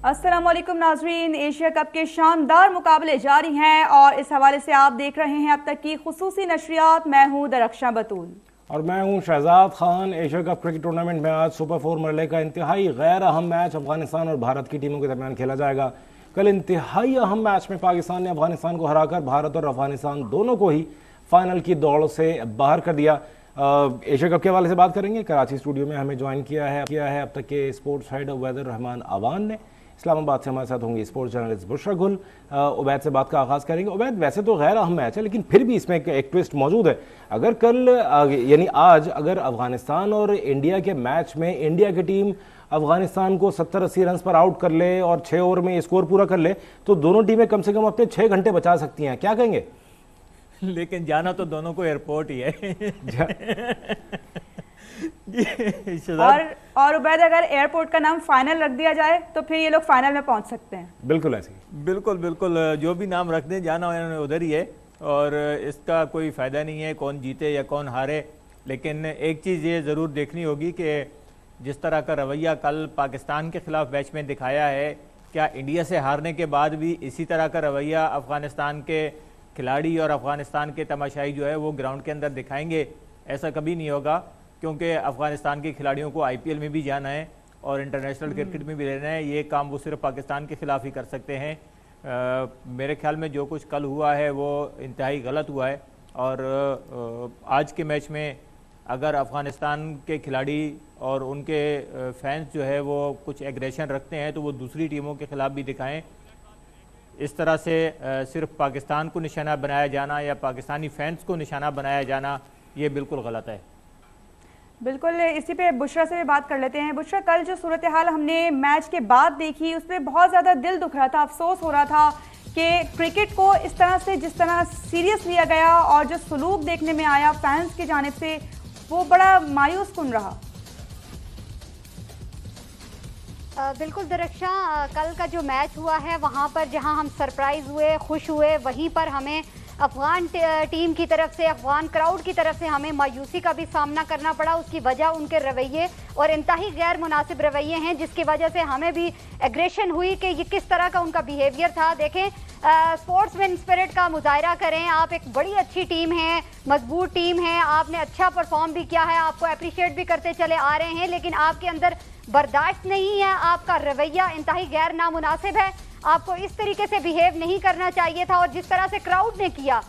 अस्सलामुअलैकुम नाजरीन, Asia cup के शानदार मुकाबले जारी हैं और इस हवाले से आप देख रहे हैं अब तक की खुसूसी नशरियात। मैं हूं दरख्शां बतूल और मैं हूं Shahzad Khan. Asia cup cricket tournament में आज सुपर 4 मरहले का इंतहाई गैर अहम मैच अफगानिस्तान और भारत की टीमों के दरमियान खेला जाएगा। कल इंतहाई अहम मैच में पाकिस्तान ने अफगानिस्तान को हराकर भारत और अफगानिस्तान दोनों को ही फाइनल की दौड़ से बाहर कर दिया। एशिया कप के हवाले से बात करेंगे। कराची स्टूडियो में हमें ज्वाइन किया है अब तक के स्पोर्ट्स हेड उबैद रहमान अवान ने। इस्लामाबाद से हमारे साथ होंगे स्पोर्ट्स जर्नलिस्ट बुशरा गुल। उबैद से बात का आगाज़ करेंगे। उबैद, वैसे तो गैर अहम मैच है लेकिन फिर भी इसमें एक ट्विस्ट मौजूद है। अगर कल यानी आज अगर अफगानिस्तान और इंडिया के मैच में इंडिया की टीम अफगानिस्तान को 70-80 रन पर आउट कर ले और 6 ओवर में स्कोर पूरा कर ले तो दोनों टीमें कम से कम अपने 6 घंटे बचा सकती हैं। क्या कहेंगे? लेकिन जाना तो दोनों को एयरपोर्ट ही है। और उबैद, अगर एयरपोर्ट का नाम फाइनल रख दिया जाए तो फिर ये लोग फाइनल में पहुंच सकते हैं। बिल्कुल ऐसे ही, बिल्कुल जो भी नाम रख दें, जाना उन्होंने उधर ही है और इसका कोई फ़ायदा नहीं है कौन जीते या कौन हारे। लेकिन एक चीज़ ये ज़रूर देखनी होगी कि जिस तरह का रवैया कल पाकिस्तान के ख़िलाफ़ मैच में दिखाया है, क्या इंडिया से हारने के बाद भी इसी तरह का रवैया अफ़गानिस्तान के खिलाड़ी और अफ़गानिस्तान के तमाशाई जो है वो ग्राउंड के अंदर दिखाएंगे? ऐसा कभी नहीं होगा, क्योंकि अफ़गानिस्तान के खिलाड़ियों को IPL में भी जाना है और इंटरनेशनल क्रिकेट में भी रहना है। ये काम वो सिर्फ पाकिस्तान के ख़िलाफ़ ही कर सकते हैं। मेरे ख्याल में जो कुछ कल हुआ है वो इंतहाई गलत हुआ है और आज के मैच में अगर अफ़गानिस्तान के खिलाड़ी और उनके फैंस जो है वो कुछ एग्रेशन रखते हैं तो वो दूसरी टीमों के ख़िलाफ़ भी दिखाएं। इस तरह से सिर्फ पाकिस्तान को निशाना बनाया जाना या पाकिस्तानी फैंस को निशाना बनाया जाना ये बिल्कुल गलत है। बिल्कुल, इसी पे बुशरा से भी बात कर लेते हैं। बुशरा, कल जो सूरत हाल हमने मैच के बाद देखी उसमें बहुत ज़्यादा दिल दुख रहा था, अफसोस हो रहा था कि क्रिकेट को इस तरह से जिस तरह सीरियस लिया गया और जो सलूक देखने में आया फैंस की जानिब से वो बड़ा मायूस कुन रहा। बिल्कुल दरख्शा, कल का जो मैच हुआ है वहाँ पर जहाँ हम सरप्राइज़ हुए, खुश हुए, वहीं पर हमें अफगान टीम की तरफ से, अफगान क्राउड की तरफ से हमें मायूसी का भी सामना करना पड़ा। उसकी वजह उनके रवैये और इंतहाई गैर मुनासिब रवैये हैं, जिसकी वजह से हमें भी एग्रेशन हुई कि ये किस तरह का उनका बिहेवियर था। देखें, स्पोर्ट्समैन स्पिरिट का मुजाहरा करें। आप एक बड़ी अच्छी टीम है, मजबूत टीम है, आपने अच्छा परफॉर्म भी किया है, आपको अप्रिशिएट भी करते चले आ रहे हैं, लेकिन आपके अंदर बर्दाश्त नहीं है, आपका रवैया इंतहाई गैर नामुनासिब है। आपको इस तरीके से बिहेव नहीं करना चाहिए था। और जिस तरह से क्राउड ने किया,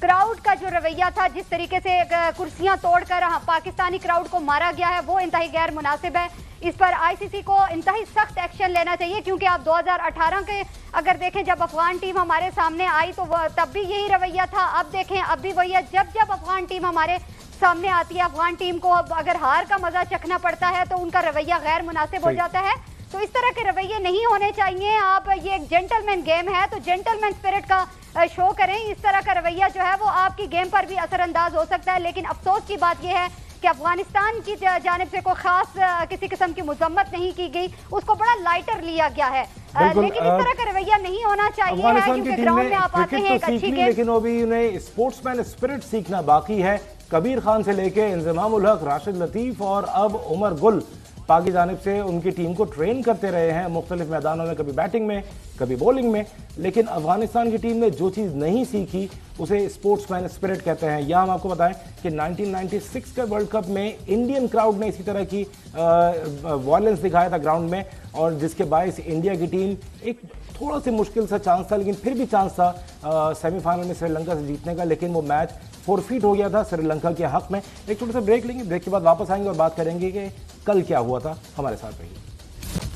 क्राउड का जो रवैया था, जिस तरीके से कुर्सियां तोड़कर पाकिस्तानी क्राउड को मारा गया है, वो इंतहाई गैर मुनासिब है। इस पर ICC को इंतहाई सख्त एक्शन लेना चाहिए, क्योंकि आप 2018 के अगर देखें जब अफगान टीम हमारे सामने आई तो तब भी यही रवैया था। अब देखें, अब भी वही है। जब अफगान टीम हमारे सामने आती है, अफगान टीम को अब अगर हार का मजा चखना पड़ता है तो उनका रवैया गैर मुनासिब हो जाता है। तो इस तरह के रवैये नहीं होने चाहिए। आप ये एक जेंटलमैन गेम है तो जेंटलमैन स्पिरिट का शो करें। इस तरह का रवैया जो है वो आपकी गेम पर भी असरअंदाज हो सकता है। लेकिन अफसोस की बात यह है कि अफगानिस्तान की जानिब से कोई खास किसी किस्म की मजम्मत नहीं की गई, उसको बड़ा लाइटर लिया गया है। लेकिन इस तरह का रवैया नहीं होना चाहिए है, क्योंकि ग्राउंड में आप आते हैं एक अच्छी गेम, लेकिन अभी उन्हें स्पोर्ट्समैन स्पिरिट सीखना बाकी है। कबीर खान से लेके इंजमामुल हक, राशिद लतीफ और अब उमर गुल पाक की जानिब से उनकी टीम को ट्रेन करते रहे हैं मुख्तलिफ मैदानों में, कभी बैटिंग में कभी बॉलिंग में। लेकिन अफगानिस्तान की टीम ने जो चीज़ नहीं सीखी उसे स्पोर्ट्समैन स्पिरिट कहते हैं। यह हम आपको बताएं कि 1996 के वर्ल्ड कप में इंडियन क्राउड ने इसी तरह की वायलेंस दिखाया था ग्राउंड में, और जिसके बायस इंडिया की टीम एक थोड़ा सा मुश्किल सा चांस था, लेकिन फिर भी चांस था सेमीफाइनल में श्रीलंका से जीतने का, लेकिन वो मैच फोरफीट हो गया था श्रीलंका के हक में। एक छोटा सा ब्रेक लेंगे, ब्रेक के बाद वापस आएंगे और बात करेंगे कि कल क्या हुआ था। हमारे साथ रहिए।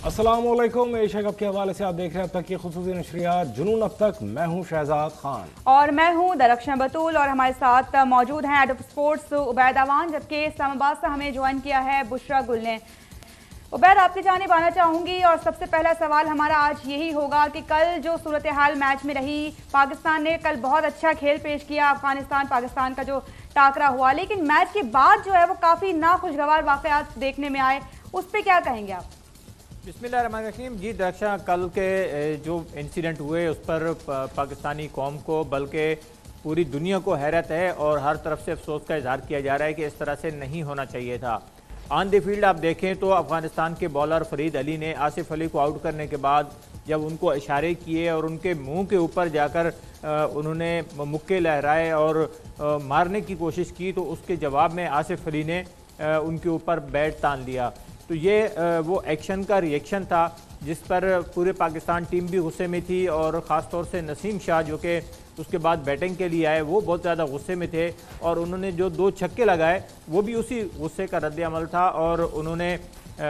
अस्सलाम वालेकुम। एशिया कप के हवाले से आप देख रहे हैं अब तक की खुसूसी नशरियात जुनून अब तक। मैं हूं शहजाद खान और मैं हूं दरख्शां बतूल और हमारे साथ मौजूद हैं head of sports Ubaid Awan, जबकि इस्लामाबाद से हमें ज्वाइन किया है बुशरा गुल ने। उबैद, आपकी जानिब आना चाहूँगी और सबसे पहला सवाल हमारा आज यही होगा कि कल जो सूरत हाल मैच में रही, पाकिस्तान ने कल बहुत अच्छा खेल पेश किया, अफगानिस्तान पाकिस्तान का जो टाकरा हुआ, लेकिन मैच के बाद जो है वो काफ़ी नाखुशगवार वाक़यात देखने में आए, उस पर क्या कहेंगे आप? बिस्मिल्लाहिर्रहमानिर्रहीम। जी दरख्शां, कल के जो इंसिडेंट हुए उस पर पाकिस्तानी कौम को बल्कि पूरी दुनिया को हैरत है और हर तरफ से अफसोस का इजहार किया जा रहा है कि इस तरह से नहीं होना चाहिए था। ऑन द फील्ड आप देखें तो अफगानिस्तान के बॉलर फरीद अली ने आसिफ अली को आउट करने के बाद जब उनको इशारे किए और उनके मुंह के ऊपर जाकर उन्होंने मुक्के लहराए और मारने की कोशिश की, तो उसके जवाब में आसिफ अली ने उनके ऊपर बैट तान लिया। तो ये वो एक्शन का रिएक्शन था जिस पर पूरे पाकिस्तान टीम भी गुस्से में थी और ख़ास तौर से नसीम शाह जो कि उसके बाद बैटिंग के लिए आए वो बहुत ज़्यादा गुस्से में थे और उन्होंने जो 2 छक्के लगाए वो भी उसी गुस्से का रद्द-ए-अमल था और उन्होंने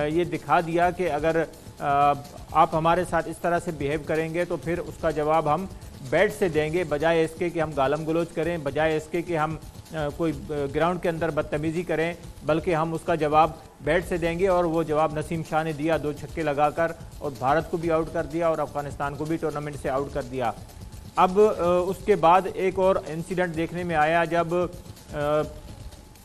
ये दिखा दिया कि अगर आप हमारे साथ इस तरह से बिहेव करेंगे तो फिर उसका जवाब हम बैट से देंगे, बजाय इसके कि हम गालम गलोच करें, बजाय इसके कि हम कोई ग्राउंड के अंदर बदतमीज़ी करें, बल्कि हम उसका जवाब बैट से देंगे। और वो जवाब नसीम शाह ने दिया 2 छक्के लगाकर और भारत को भी आउट कर दिया और अफगानिस्तान को भी टूर्नामेंट से आउट कर दिया। अब उसके बाद एक और इंसिडेंट देखने में आया, जब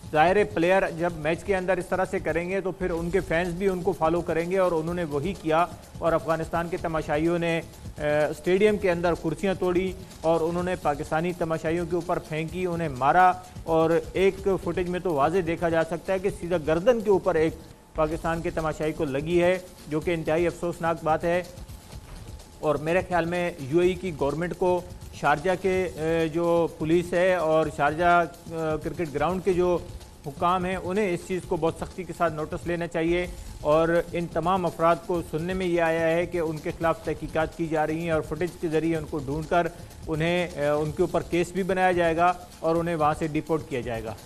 ज़ाहिर प्लेयर जब मैच के अंदर इस तरह से करेंगे तो फिर उनके फैंस भी उनको फॉलो करेंगे और उन्होंने वही किया और अफ़गानिस्तान के तमाशाइयों ने स्टेडियम के अंदर कुर्सियां तोड़ी और उन्होंने पाकिस्तानी तमाशाइयों के ऊपर फेंकी, उन्हें मारा और एक फुटेज में तो वाज़े देखा जा सकता है कि सीधा गर्दन के ऊपर एक पाकिस्तान के तमाशाई को लगी है, जो कि इंतहाई अफसोसनाक बात है। और मेरे ख्याल में यूएई की गवर्नमेंट को शारजा के जो पुलिस है और शारजा क्रिकेट ग्राउंड के जो हुकाम हैं उन्हें इस चीज़ को बहुत सख्ती के साथ नोटिस लेना चाहिए और इन तमाम अफराद को सुनने में ये आया है कि उनके खिलाफ तहकीकात की जा रही हैं और फुटेज के ज़रिए उनको ढूंढकर उन्हें उनके ऊपर केस भी बनाया जाएगा और उन्हें वहाँ से डिपोर्ट किया जाएगा।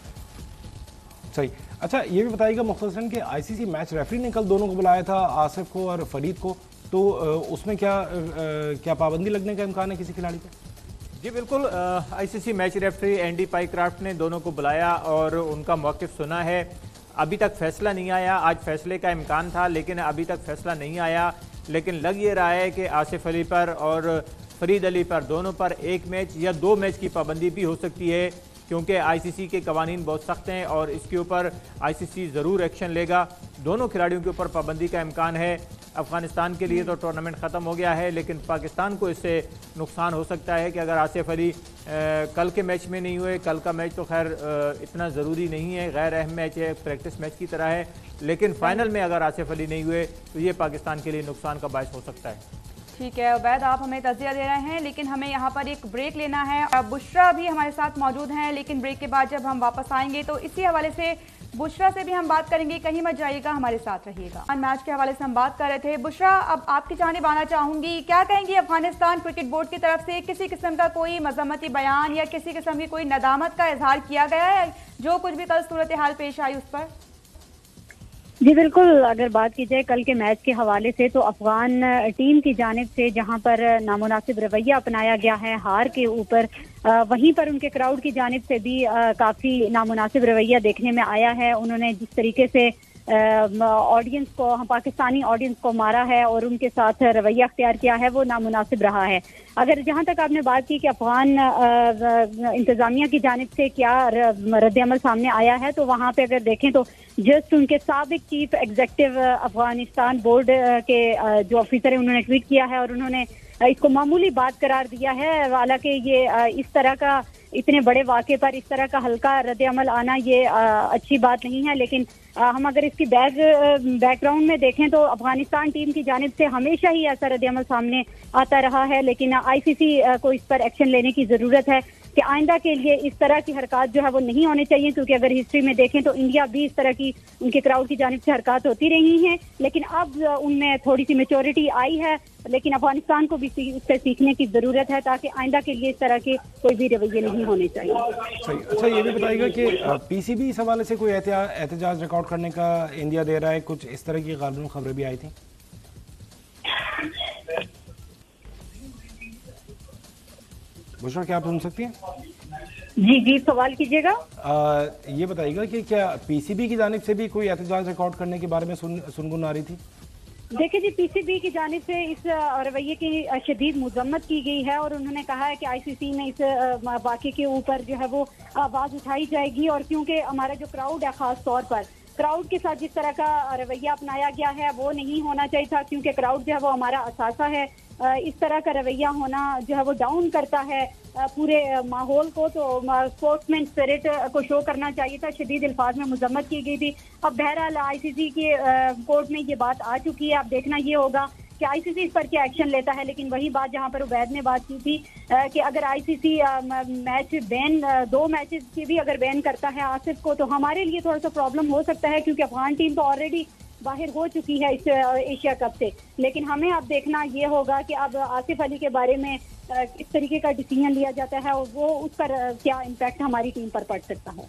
सही। अच्छा, ये भी बताइएगा मुख्तसरन कि आईसीसी मैच रेफरी ने कल दोनों को बुलाया था, आसिफ को और फरीद को, तो उसमें क्या पाबंदी लगने का इम्कान है किसी खिलाड़ी का? जी बिल्कुल, ICC match referee Andy Pycroft ने दोनों को बुलाया और उनका मौक़िफ़ सुना है। अभी तक फैसला नहीं आया, आज फैसले का इम्कान था लेकिन अभी तक फैसला नहीं आया। लेकिन लग ये रहा है कि आसिफ अली पर और फरीद अली पर, दोनों पर 1 मैच या 2 मैच की पाबंदी भी हो सकती है, क्योंकि आईसीसी के कवानीन बहुत सख्त हैं और इसके ऊपर आईसीसी ज़रूर एक्शन लेगा। दोनों खिलाड़ियों के ऊपर पाबंदी का इम्कान है। अफ़गानिस्तान के लिए तो टूर्नामेंट ख़त्म हो गया है, लेकिन पाकिस्तान को इससे नुकसान हो सकता है कि अगर आसिफ अली कल के मैच में नहीं हुए, कल का मैच तो खैर इतना ज़रूरी नहीं है, गैर अहम मैच है, प्रैक्टिस मैच की तरह है, लेकिन फ़ाइनल में अगर आसिफ अली नहीं हुए तो ये पाकिस्तान के लिए नुकसान का बायस हो सकता है। ठीक है उबैद, आप हमें तज़किया दे रहे हैं, लेकिन हमें यहाँ पर एक ब्रेक लेना है। बुशरा भी हमारे साथ मौजूद हैं, लेकिन ब्रेक के बाद जब हम वापस आएंगे तो इसी हवाले से बुशरा से भी हम बात करेंगे। कहीं मत जाइएगा, हमारे साथ रहिएगा। मैच के हवाले से हम बात कर रहे थे। बुशरा, अब आपकी जानिब आना चाहूंगी, क्या कहेंगी अफगानिस्तान क्रिकेट बोर्ड की तरफ से किसी किस्म का कोई मजम्मती बयान या किसी किस्म की कोई नदामत का इजहार किया गया है जो कुछ भी कल सूरत हाल पेश आई उस पर? जी बिल्कुल, अगर बात की जाए कल के मैच के हवाले से तो अफगान टीम की जानिब से जहां पर नामुनासिब रवैया अपनाया गया है हार के ऊपर, वहीं पर उनके क्राउड की जानिब से भी काफ़ी नामुनासिब रवैया देखने में आया है। उन्होंने जिस तरीके से ऑडियंस को, पाकिस्तानी ऑडियंस को मारा है और उनके साथ रवैया अख्तियार किया है, वो नामुनासिब रहा है। अगर जहां तक आपने बात की कि अफगान इंतजामिया की जानिब से क्या रद्द-ए-अमल सामने आया है, तो वहां पे अगर देखें तो जस्ट उनके साबिक चीफ एग्जीक्यूटिव अफगानिस्तान बोर्ड के जो ऑफिसर है उन्होंने ट्वीट किया है और उन्होंने इसको मामूली बात करार दिया है। हालांकि ये इस तरह का, इतने बड़े वाक़े पर इस तरह का हल्का रद्द-ए-अमल आना ये अच्छी बात नहीं है, लेकिन हम अगर इसकी बैकग्राउंड में देखें तो अफगानिस्तान टीम की जानिब से हमेशा ही ऐसा रद्द-ए-अमल सामने आता रहा है, लेकिन आईसीसी को इस पर एक्शन लेने की ज़रूरत है कि आइंदा के लिए इस तरह की हरकत जो है वो नहीं होने चाहिए, क्योंकि अगर हिस्ट्री में देखें तो इंडिया भी इस तरह की उनके क्राउड की जानिब से हरकत होती रही हैं, लेकिन अब उनमें थोड़ी सी मैच्योरिटी आई है, लेकिन अफगानिस्तान को भी इससे सीखने की ज़रूरत है ताकि आइंदा के लिए इस तरह के कोई भी रवैये नहीं होने चाहिए। सही। अच्छा, ये भी बताइएगा कि पीसीबी इस हवाले से कोई एहतजाज रिकॉर्ड करने का इंडिया दे रहा है, कुछ इस तरह की गालिबन खबरें भी आई थी? बुशरा, क्या आप सुन सकती हैं? जी जी, सवाल कीजिएगा। ये बताइएगा कि क्या पीसीबी की जानिब से भी कोई एहतजाज रिकॉर्ड करने के बारे में सुनगुन आ रही थी? देखिए जी, पीसीबी की जानिब से इस रवैये की शदीद मजम्मत की गई है और उन्होंने कहा है कि आईसीसी में इस वाक़े के ऊपर जो है वो आवाज़ उठाई जाएगी, और क्योंकि हमारा जो क्राउड है, ख़ास तौर पर क्राउड के साथ जिस तरह का रवैया अपनाया गया है वो नहीं होना चाहिए था, क्योंकि क्राउड जो है वो हमारा असासा है। इस तरह का रवैया होना जो है वो डाउन करता है पूरे माहौल को, तो स्पोर्ट्समैन स्पिरिट को शो करना चाहिए था। शदीद अल्फाज में मजम्मत की गई थी। अब बहरहाल आईसीसी के कोर्ट में ये बात आ चुकी है। अब देखना ये होगा कि आईसीसी इस पर क्या एक्शन लेता है, लेकिन वही बात जहां पर उबैद ने बात की थी कि अगर आईसीसी मैच बैन 2 मैचेस की भी अगर बैन करता है आसिफ को, तो हमारे लिए थोड़ा सा प्रॉब्लम हो सकता है, क्योंकि अफगान टीम तो ऑलरेडी बाहर हो चुकी है इस एशिया कप से। लेकिन हमें अब देखना ये होगा कि अब आसिफ अली के बारे में किस तरीके का डिसीजन लिया जाता है और वो उस पर क्या इम्पैक्ट हमारी टीम पर पड़ सकता है।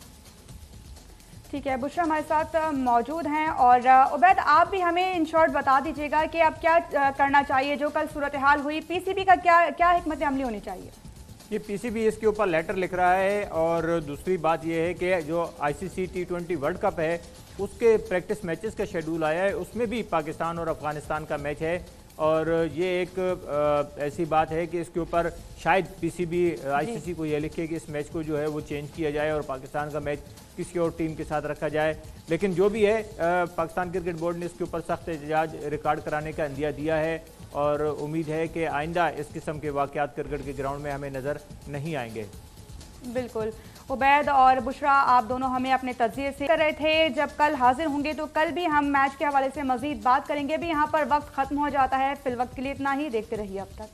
ठीक है, बुशरा हमारे साथ मौजूद हैं और उबैद आप भी हमें इन शॉर्ट बता दीजिएगा कि अब क्या करना चाहिए, जो कल सूरत हाल हुई, पीसीबी का क्या हिकमत अमली होनी चाहिए? ये पीसीबी इसके ऊपर लेटर लिख रहा है और दूसरी बात ये है कि जो आईसीसी T20 वर्ल्ड कप है उसके प्रैक्टिस मैचेस का शेड्यूल आया है, उसमें भी पाकिस्तान और अफगानिस्तान का मैच है और ये एक ऐसी बात है कि इसके ऊपर शायद पीसीबी आईसीसी को ये लिखे कि इस मैच को जो है वो चेंज किया जाए और पाकिस्तान का मैच किसी और टीम के साथ रखा जाए। लेकिन जो भी है पाकिस्तान क्रिकेट बोर्ड ने इसके ऊपर सख्त एहतजाज रिकॉर्ड कराने का इंदिया दिया है और उम्मीद है कि आइंदा इस किस्म के वाक़यात क्रिकेट के ग्राउंड में हमें नज़र नहीं आएंगे। बिल्कुल, उबैद और बुशरा आप दोनों हमें अपने तज्ज़िये से कर रहे थे। जब कल हाजिर होंगे तो कल भी हम मैच के हवाले से मज़ीद बात करेंगे। भी यहाँ पर वक्त ख़त्म हो जाता है, फिल वक्त के लिए इतना ही। देखते रहिए अब तक।